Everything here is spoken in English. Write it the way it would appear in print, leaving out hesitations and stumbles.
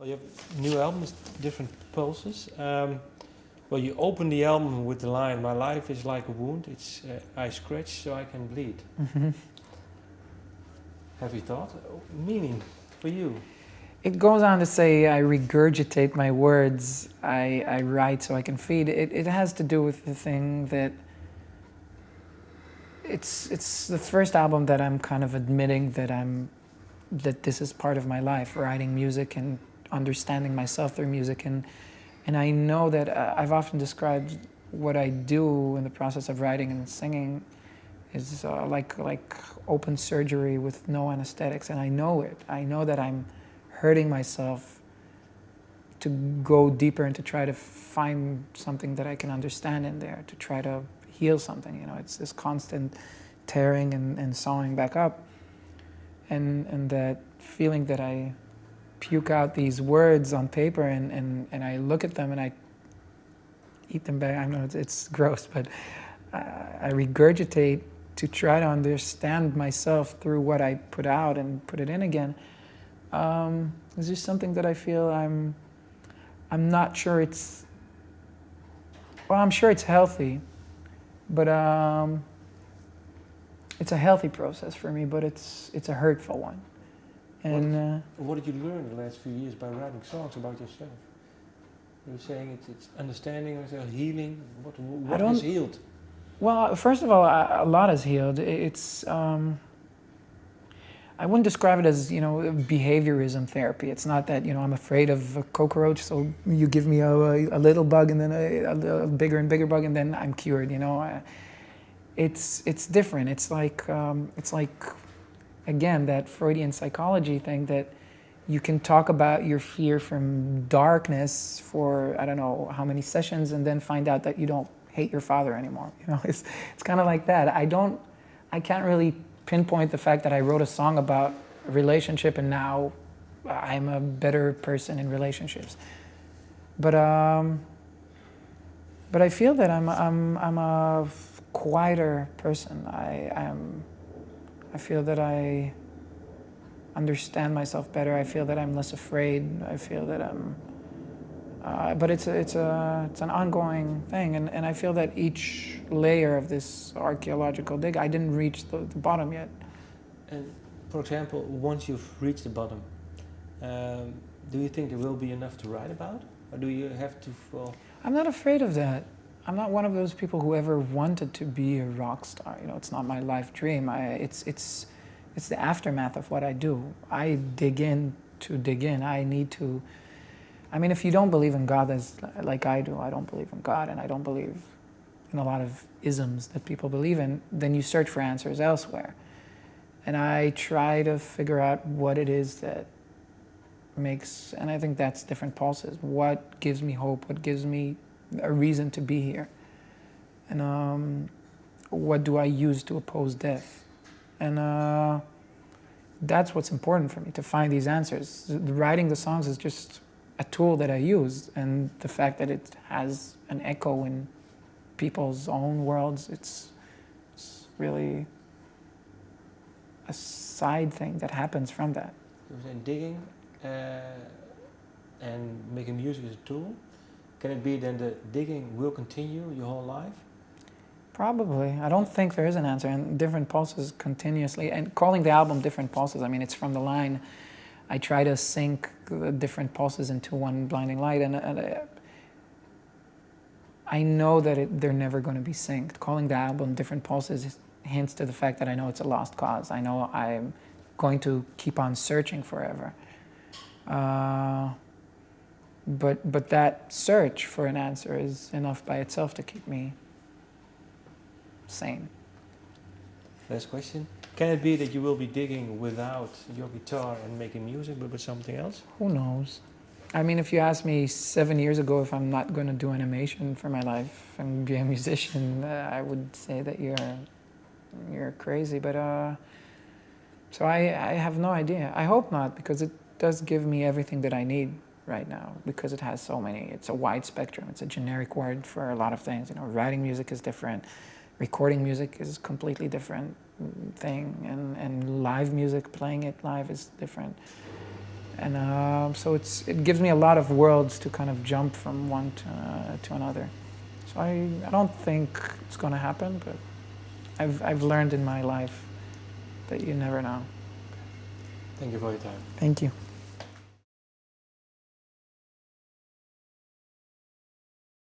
Well, you have new albums, different pulses. Well, you open the album with the line, "My life is like a wound. It's I scratch so I can bleed." Mm-hmm. Have you thought meaning for you? It goes on to say, I regurgitate my words, I write so I can feed. It has to do with the thing that it's the first album that I'm kind of admitting that this is part of my life, writing music and understanding myself through music. And I know that I've often described what I do in the process of writing and singing is like open surgery with no anesthetics, and I know it. I know that I'm hurting myself to go deeper and to try to find something that I can understand in there, to try to heal something. You know, it's this constant tearing and sawing back up, and that feeling that I puke out these words on paper and I look at them and I eat them back. I know it's gross, but I regurgitate to try to understand myself through what I put out and put it in again. It's just something that I feel I'm not sure it's, well, I'm sure it's healthy, but it's a healthy process for me, but it's a hurtful one. And what did you learn the last few years by writing songs about yourself? You're saying it's understanding, or healing. What has healed? Well, first of all, a lot has healed. It's I wouldn't describe it as, you know, behaviorism therapy. It's not that, you know, I'm afraid of a cockroach, so you give me a little bug and then a bigger and bigger bug, and then I'm cured. You know, it's different. It's like again, that Freudian psychology thing that you can talk about your fear from darkness for I don't know how many sessions, and then find out that you don't hate your father anymore. You know, it's kind of like that. I can't really pinpoint the fact that I wrote a song about a relationship and now I'm a better person in relationships. But I feel that I'm a quieter person. I feel that I understand myself better. I feel that I'm less afraid. I feel that I'm. But it's an ongoing thing, and I feel that each layer of this archaeological dig, I didn't reach the bottom yet. And for example, once you've reached the bottom, do you think there will be enough to write about, or do you have to? I'm not afraid of that. I'm not one of those people who ever wanted to be a rock star. You know, it's not my life dream. It's the aftermath of what I do. I dig in to dig in. I need to. I mean, if you don't believe in God as like I do, I don't believe in God, and I don't believe in a lot of isms that people believe in, then you search for answers elsewhere. And I try to figure out what it is that makes, and I think that's different pulses. What gives me hope? What gives me a reason to be here? And what do I use to oppose death? And that's what's important for me, to find these answers. Writing the songs is just a tool that I use, and the fact that it has an echo in people's own worlds, it's really a side thing that happens from that. And digging and making music as a tool, can it be then that digging will continue your whole life? Probably. I don't think there is an answer, and different pulses continuously, and calling the album Different Pulses, I mean, it's from the line, I try to sync the different pulses into one blinding light, and I know that they're never going to be synced. Calling the album Different Pulses hints to the fact that I know it's a lost cause. I know I'm going to keep on searching forever. But that search for an answer is enough by itself to keep me sane. Last question. Can it be that you will be digging without your guitar and making music, but with something else? Who knows? I mean, if you asked me 7 years ago if I'm not going to do animation for my life and be a musician, I would say that you're crazy. But so I have no idea. I hope not, because it does give me everything that I need right now, because it has so many. It's a wide spectrum. It's a generic word for a lot of things. You know, writing music is different. Recording music is a completely different thing, and live music, playing it live, is different. And so it gives me a lot of worlds to kind of jump from one to another. So I don't think it's going to happen, but I've learned in my life that you never know. Thank you for your time. Thank you.